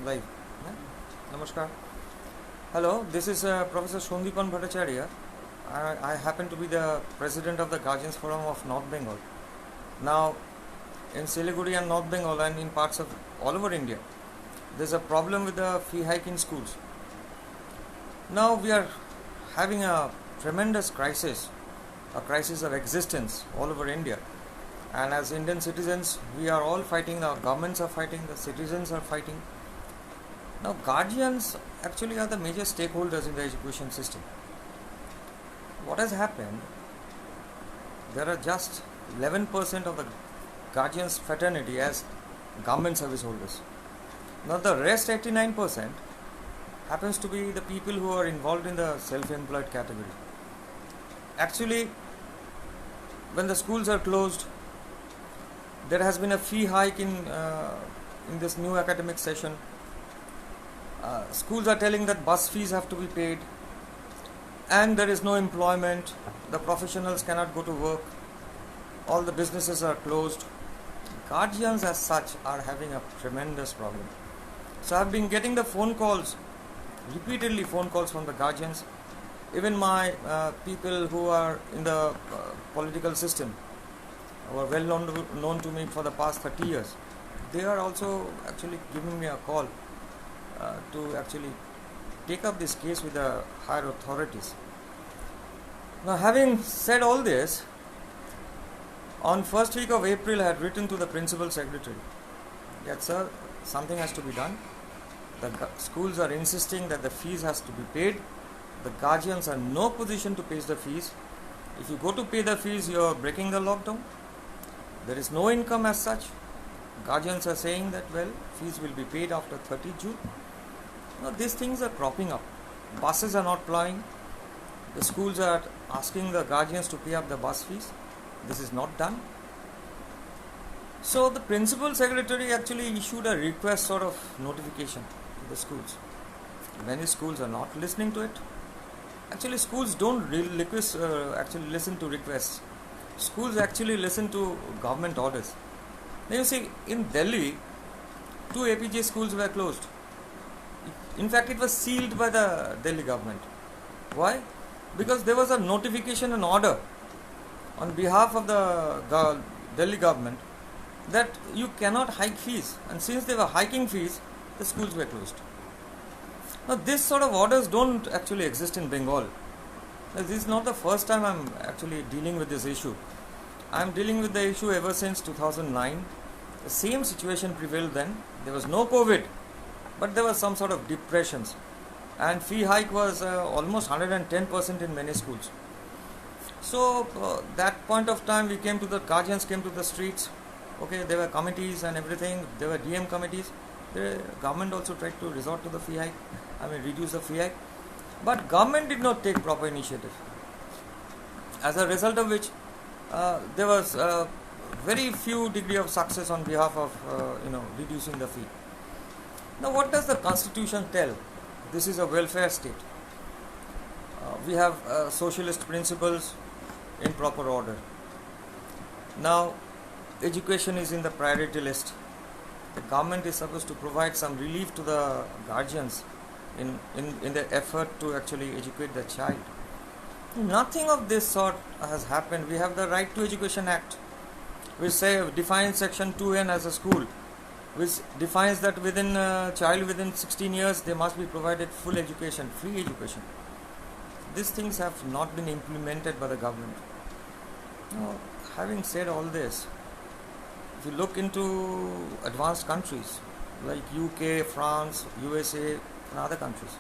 Live. Yeah? Namaskar. Hello, this is Professor Shondipan Bhattacharya. I happen to be the president of the Guardians Forum of North Bengal. Now, in Siliguri and North Bengal and in parts of all over India, there's a problem with the fee hike in schools. Now we are having a tremendous crisis, a crisis of existence all over India. And as Indian citizens, we are all fighting, our governments are fighting, the citizens are fighting. Now, guardians actually are the major stakeholders in the education system. What has happened? There are just 11% of the guardians fraternity as government service holders. Now, the rest 89% happens to be the people who are involved in the self-employed category. Actually, when the schools are closed, there has been a fee hike in this new academic session. Schools are telling that bus fees have to be paid, and there is no employment. The professionals cannot go to work. All the businesses are closed. Guardians, as such, are having a tremendous problem. So I've been getting the phone calls, repeatedly phone calls from the guardians. Even my people who are in the political system, who are well known to me for the past 30 years, they are also actually giving me a call to actually take up this case with the higher authorities. Now, having said all this, on first week of April I had written to the principal secretary that, sir, something has to be done. The schools are insisting that the fees has to be paid. The guardians are in no position to pay the fees. If you go to pay the fees, you are breaking the lockdown. There is no income as such. Guardians are saying that, well, fees will be paid after 30 June. Now, these things are cropping up. Buses are not plying. The schools are asking the guardians to pay up the bus fees. This is not done. So, the principal secretary actually issued a request sort of notification to the schools. Many schools are not listening to it. Actually, schools don't really actually listen to requests. Schools actually listen to government orders. Now, you see, in Delhi, 2 APJ schools were closed. In fact, it was sealed by the Delhi government. Why? Because there was a notification and order on behalf of the Delhi government that you cannot hike fees. And since they were hiking fees, the schools were closed. Now, this sort of orders don't actually exist in Bengal. Now, this is not the first time I'm actually dealing with this issue. I'm dealing with the issue ever since 2009. The same situation prevailed then. There was no COVID, but there was some sort of depressions. And fee hike was almost 110% in many schools. So, that point of time, guardians came to the streets. Okay, there were committees and everything. There were DM committees. The government also tried to resort to the fee hike. Reduce the fee hike. But government did not take proper initiative. As a result of which, there was very few degree of success on behalf of reducing the fee. Now, what does the Constitution tell? This is a welfare state. We have socialist principles in proper order. Now, education is in the priority list. The government is supposed to provide some relief to the guardians in their effort to actually educate the child. Nothing of this sort has happened. We have the Right to Education Act, which defines Section 2N as a school, which defines that within a child within 16 years they must be provided full education, free education. These things have not been implemented by the government. Now, having said all this, if you look into advanced countries like UK, France, USA, and other countries,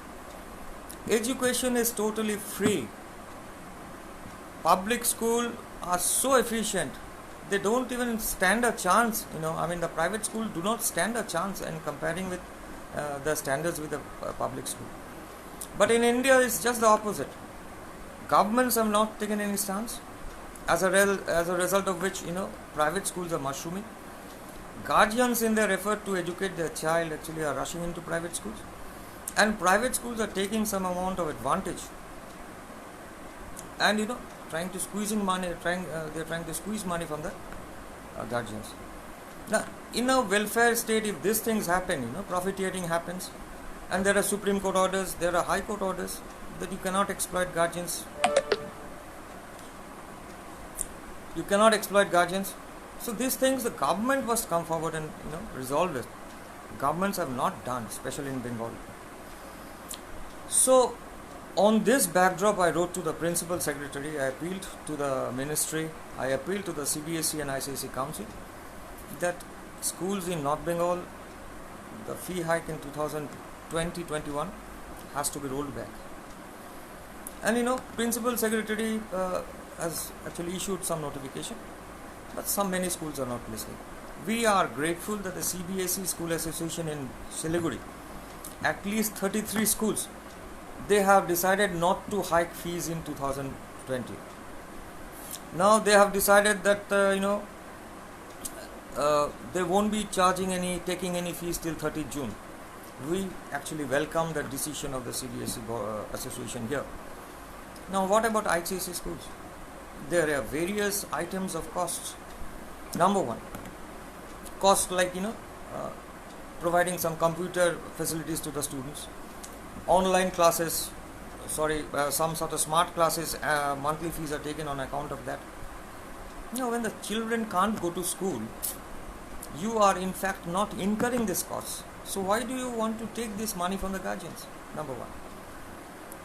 education is totally free. Public schools are so efficient, they don't even stand a chance. The private school do not stand a chance in comparing with the standards with the public school. But in India, it's just the opposite. Governments have not taken any stance, as a result of which, private schools are mushrooming. Guardians, in their effort to educate their child, actually are rushing into private schools. And private schools are taking some amount of advantage. And, trying to squeeze money from the guardians. Now, in a welfare state, if these things happen, profiteering happens, and there are Supreme Court orders, there are High Court orders that you cannot exploit guardians. You cannot exploit guardians. So these things, the government must come forward and resolve it. Governments have not done, especially in Bengal. So, on this backdrop, I wrote to the Principal Secretary, I appealed to the Ministry, I appealed to the CBSE and ICSE Council that schools in North Bengal, the fee hike in 2020-21 has to be rolled back. And Principal Secretary has actually issued some notification, but many schools are not listening. We are grateful that the CBSE School Association in Siliguri, at least 33 schools, they have decided not to hike fees in 2020. Now they have decided that they won't be taking any fees till 30 June. We actually welcome the decision of the CBSE association here. Now what about ICSE schools? There are various items of costs. Number one, cost like providing some computer facilities to the students, online classes, some sort of smart classes, monthly fees are taken on account of that. When the children can't go to school, you are in fact not incurring this cost. So why do you want to take this money from the guardians? Number one.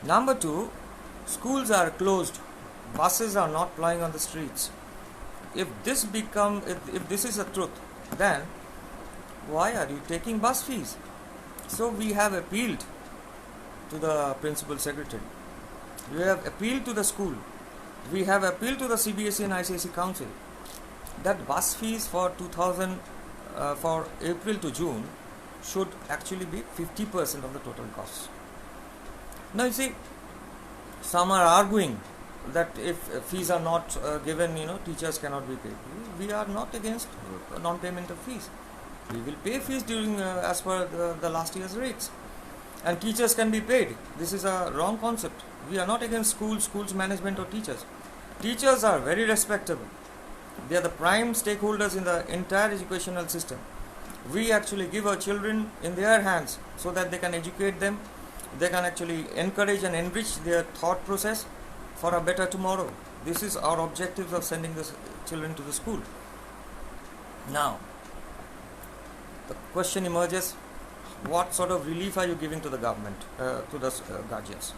Number two, schools are closed, buses are not plying on the streets. If this is the truth, then why are you taking bus fees? So we have appealed to the Principal Secretary, we have appealed to the school, we have appealed to the CBSE and ICSE Council that bus fees for for April to June should actually be 50% of the total costs. Now you see, some are arguing that if fees are not given, teachers cannot be paid. We are not against non-payment of fees. We will pay fees during as per the last year's rates, and teachers can be paid. This is a wrong concept. We are not against schools management or teachers. Teachers are very respectable. They are the prime stakeholders in the entire educational system. We actually give our children in their hands so that they can educate them. They can actually encourage and enrich their thought process for a better tomorrow. This is our objective of sending the children to the school. Now, the question emerges, what sort of relief are you giving to the government, to the guardians?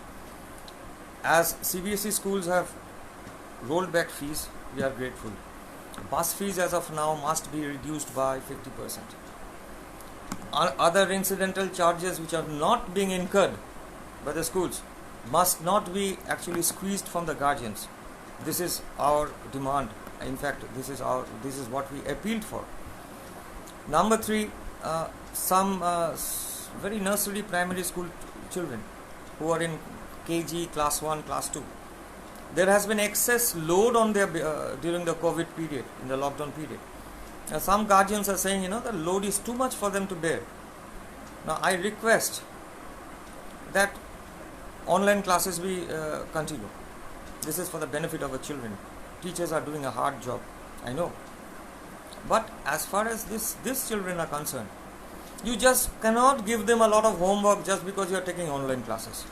As CBSE schools have rolled back fees, we are grateful. Bus fees as of now must be reduced by 50%. Other incidental charges which are not being incurred by the schools must not be actually squeezed from the guardians. This is our demand. In fact, this is what we appealed for. Number three, some very nursery primary school children who are in KG, class 1, class 2. There has been excess load on their during the COVID period, in the lockdown period. Now, some guardians are saying, the load is too much for them to bear. Now, I request that online classes be continue. This is for the benefit of the children. Teachers are doing a hard job, I know. But as far as these children are concerned, you just cannot give them a lot of homework just because you are taking online classes.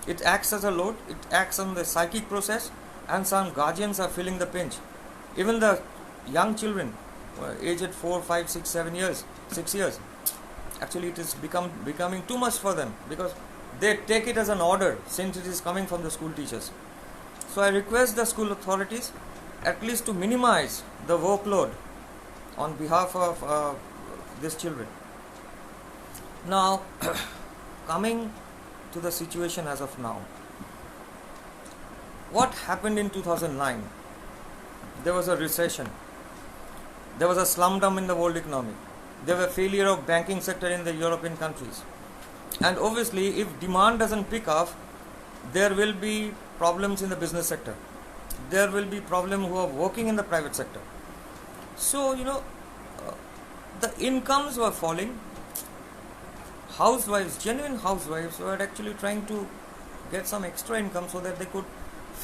It acts as a load, it acts on the psychic process, and some guardians are feeling the pinch. Even the young children, aged 4, 5, 6, 7 years, 6 years, actually it is becoming too much for them because they take it as an order since it is coming from the school teachers. So I request the school authorities at least to minimize the workload on behalf of these children. Now, coming to the situation as of now, what happened in 2009? There was a recession. There was a slump in the world economy. There was a failure of banking sector in the European countries. And obviously, if demand doesn't pick up, there will be problems in the business sector. There will be problems who are working in the private sector. So, the incomes were falling. Housewives, genuine housewives, were actually trying to get some extra income so that they could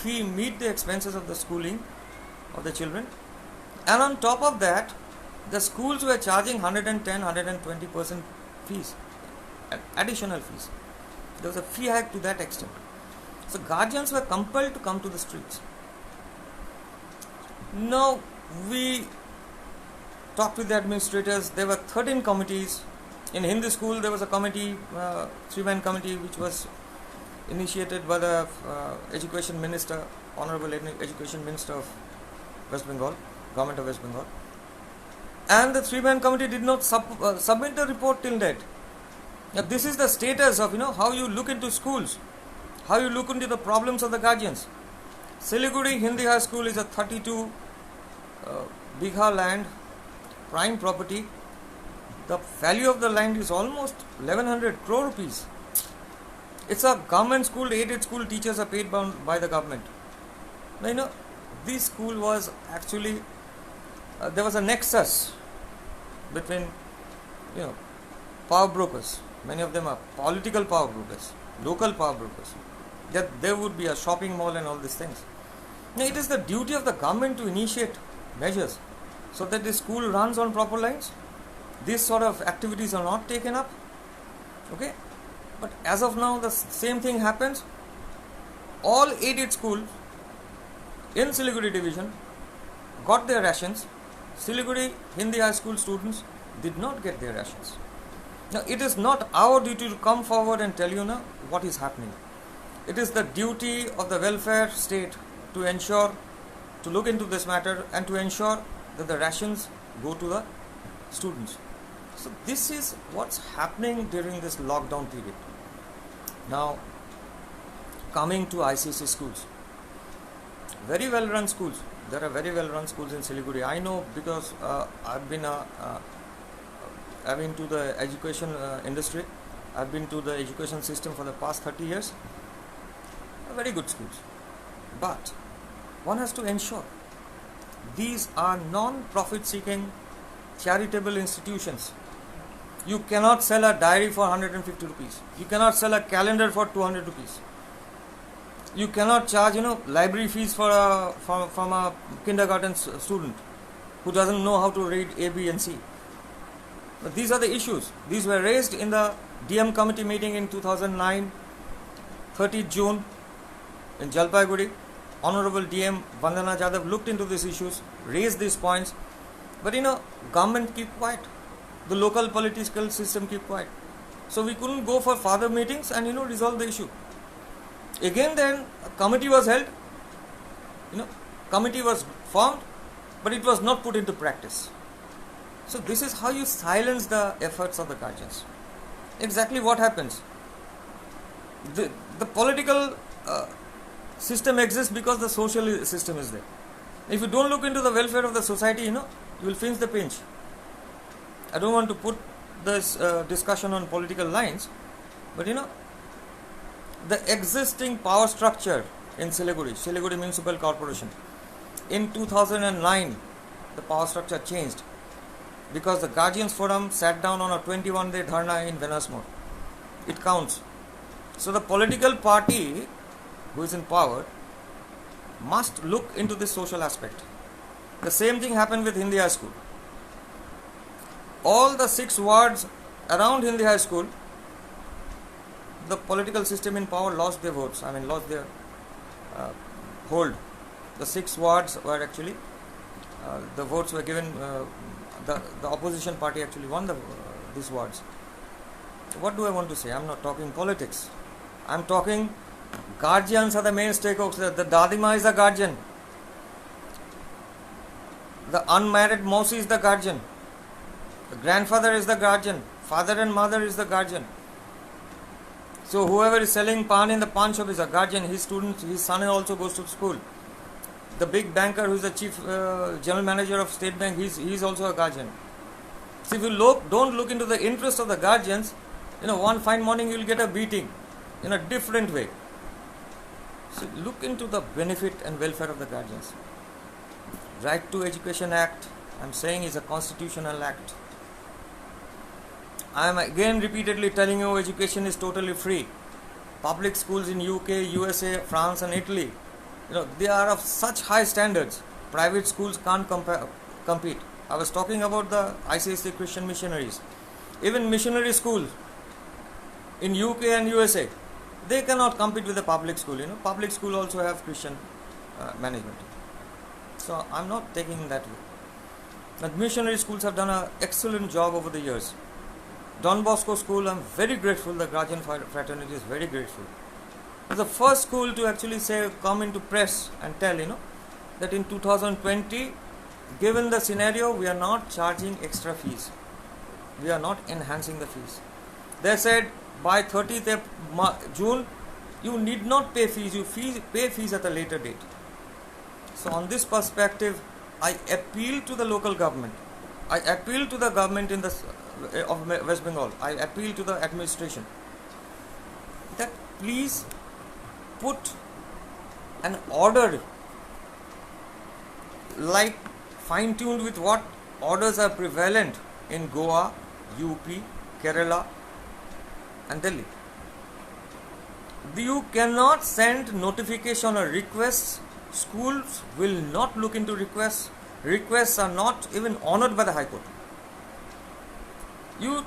meet the expenses of the schooling of the children. And on top of that, The schools were charging 110, 120% fees, additional fees. There was a fee hike to that extent. So guardians were compelled to come to the streets. Now we talked with the administrators. There were 13 committees. In Hindi school there was a committee, three-man committee, which was initiated by the Education Minister, Honorable Education Minister of West Bengal, Government of West Bengal. And the three-man committee did not submit the report till date. Now this is the status of how you look into schools, how you look into the problems of the guardians. Siliguri Hindi High School is a 32 bigha land, prime property. The value of the land is almost 1100 crore rupees. It's a government school, aided school. Teachers are paid by the government. Now, this school was actually there was a nexus between power brokers. Many of them are political power brokers, local power brokers. That there would be a shopping mall and all these things. Now, it is the duty of the government to initiate measures so that the school runs on proper lines. These sort of activities are not taken up. Okay, but as of now, the same thing happens. All aided schools in Siliguri division got their rations. Siliguri Hindi High School students did not get their rations. Now, it is not our duty to come forward and tell you now what is happening. It is the duty of the welfare state to ensure, to look into this matter and to ensure that the rations go to the students. So this is what's happening during this lockdown period. Now, coming to ICC schools, very well run schools. There are very well run schools in Siliguri. I know because I've been to the education industry. I've been to the education system for the past 30 years. Very good schools. But one has to ensure these are non-profit seeking charitable institutions. You cannot sell a diary for 150 rupees. You cannot sell a calendar for 200 rupees. You cannot charge library fees for from a kindergarten student who doesn't know how to read A, B and C. But these are the issues. These were raised in the DM committee meeting in 2009, 30th June in Jalpaiguri. Honorable DM Vandana Jadhav looked into these issues, raised these points, but government keep quiet. The local political system keep quiet. So we couldn't go for further meetings and resolve the issue. Again then a committee was held, committee was formed, but it was not put into practice. So this is how you silence the efforts of the guardians. Exactly what happens. The political system exists because the social system is there. If you don't look into the welfare of the society, you will finish the pinch. I don't want to put this discussion on political lines, but the existing power structure in Siliguri Municipal Corporation, in 2009, the power structure changed because the Guardians Forum sat down on a 21-day dharna in Venasmore. It counts. So the political party who is in power must look into this social aspect. The same thing happened with Hindi High School. All the 6 wards around Hindi High School, the political system in power lost their votes. Lost their hold. The 6 wards were actually the votes were given. The opposition party actually won these wards. What do I want to say? I'm not talking politics. I'm talking guardians are the main stakeholders. The Dadima is the guardian. The unmarried Mausi is the guardian. The grandfather is the guardian. Father and mother is the guardian. So whoever is selling pan in the pan shop is a guardian. His students, his son also goes to school. The big banker who is the chief general manager of State Bank, he's also a guardian. So if you don't look into the interest of the guardians, one fine morning you will get a beating in a different way. So look into the benefit and welfare of the guardians. Right to Education Act, I'm saying, is a constitutional act. I am again repeatedly telling you education is totally free. Public schools in UK, USA, France and Italy, they are of such high standards. Private schools can't compete. I was talking about the ICSC Christian missionaries. Even missionary schools in UK and USA, they cannot compete with the public school. Public school also have Christian management. So I'm not taking that way. But missionary schools have done an excellent job over the years. Don Bosco School, I'm very grateful. The Guardian Fraternity is very grateful. It's the first school to actually come into press and tell, that in 2020, given the scenario, we are not charging extra fees. We are not enhancing the fees. They said by 30th June, you need not pay fees. You pay fees at a later date. So on this perspective, I appeal to the local government. I appeal to the government of West Bengal. I appeal to the administration that please put an order like fine-tuned with what orders are prevalent in Goa, UP, Kerala and Delhi. You cannot send notification or requests. Schools will not look into requests. Requests are not even honored by the High Court. You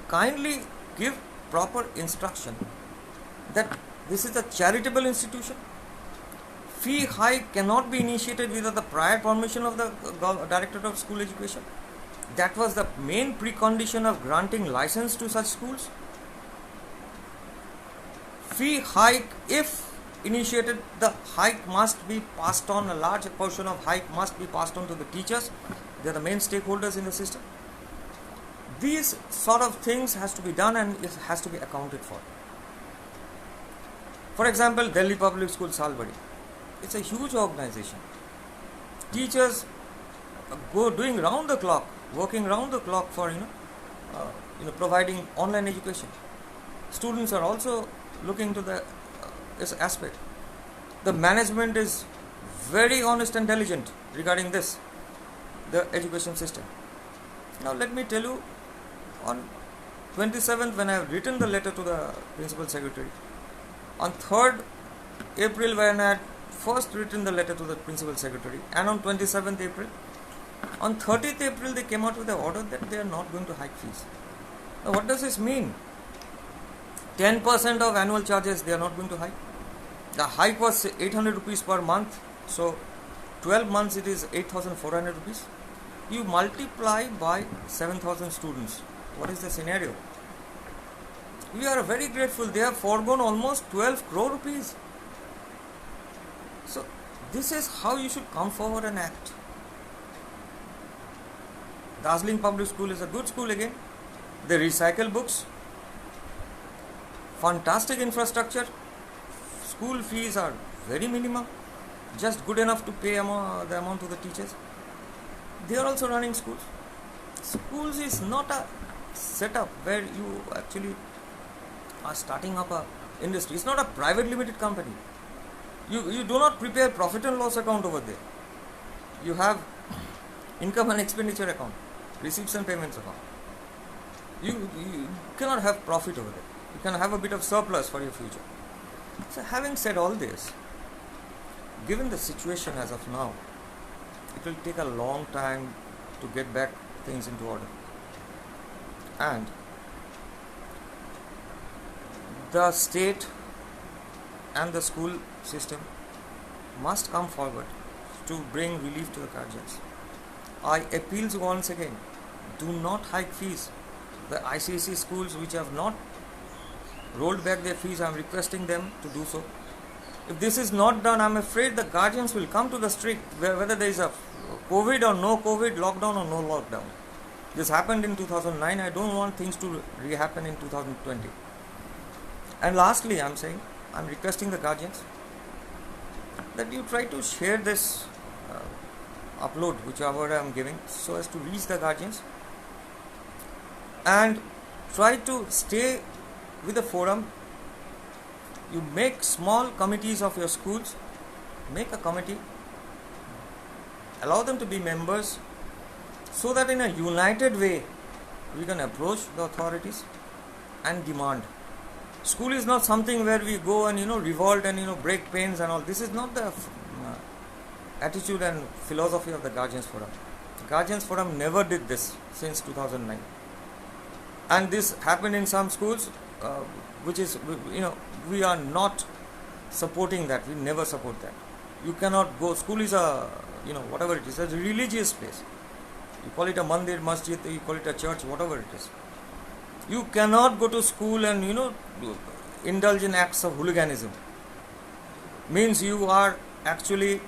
kindly give proper instruction that this is a charitable institution. Fee hike cannot be initiated without the prior permission of the Directorate of School Education. That was the main precondition of granting license to such schools. Fee hike, if initiated, the hike must be passed on, a large portion of hike must be passed on to the teachers. They are the main stakeholders in the system. These sort of things has to be done and it has to be accounted for. For example, Delhi Public School Salbari. It's a huge organization. Teachers doing round the clock, working round the clock for providing online education. Students are also looking to this aspect. The management is very honest and diligent regarding this, the education system. Now let me tell you, on 27th, when I have written the letter to the Principal Secretary, on 3rd April, when I had first written the letter to the Principal Secretary, and on 27th April, on 30th April they came out with an order that they are not going to hike fees. Now what does this mean? 10% of annual charges they are not going to hike. The hike was 800 rupees per month, so 12 months it is 8,400 rupees. You multiply by 7,000 students. What is the scenario? We are very grateful. They have foregone almost 12 crore rupees. So this is how you should come forward and act. Darjeeling Public School is a good school again. They recycle books. Fantastic infrastructure. School fees are very minimum, just good enough to pay the amount to the teachers. They are also running schools. Schools is not a setup where you actually are starting up a industry. It's not a private limited company. You do not prepare profit and loss account over there. You have income and expenditure account, receipts and payments account. You cannot have profit over there. You can have a bit of surplus for your future. So having said all this, given the situation as of now, it will take a long time to get back things into order. And the state and the school system must come forward to bring relief to the guardians. I appeal once again, do not hike fees. The ICSE schools which have not rolled back their fees, I am requesting them to do so. If this is not done, I am afraid the guardians will come to the street, whether there is a COVID or no COVID, lockdown or no lockdown. This happened in 2009. I don't want things to re-happen in 2020. And lastly, I am requesting the guardians that you try to share this upload, whichever I am giving, so as to reach the guardians, and try to stay with the forum. You make small committees of your schools, make a committee, allow them to be members, so that in a united way we can approach the authorities and demand. School is not something where we go and revolt and break pains and all. This is not the attitude and philosophy of the Guardians Forum. Guardians Forum never did this since 2009, and this happened in some schools, which is, we are not supporting that. We never support that. You cannot go. School is a, whatever it is, a religious place. You call it a mandir, masjid, you call it a church, whatever it is. You cannot go to school and indulge in acts of hooliganism. Means you are actually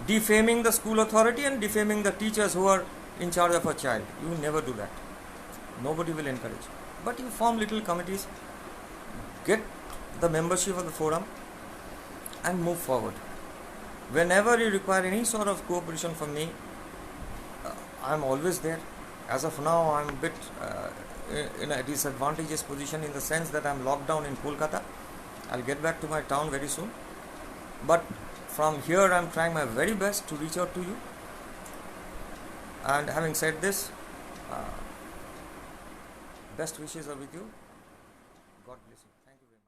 defaming the school authority and defaming the teachers who are in charge of a child. You never do that. Nobody will encourage. But you form little committees, get the membership of the forum, and move forward. Whenever you require any sort of cooperation from me, I'm always there. As of now, I'm a bit in a disadvantageous position in the sense that I'm locked down in Kolkata. I'll get back to my town very soon. But from here, I'm trying my very best to reach out to you. And having said this, best wishes are with you. God bless you. Thank you very much.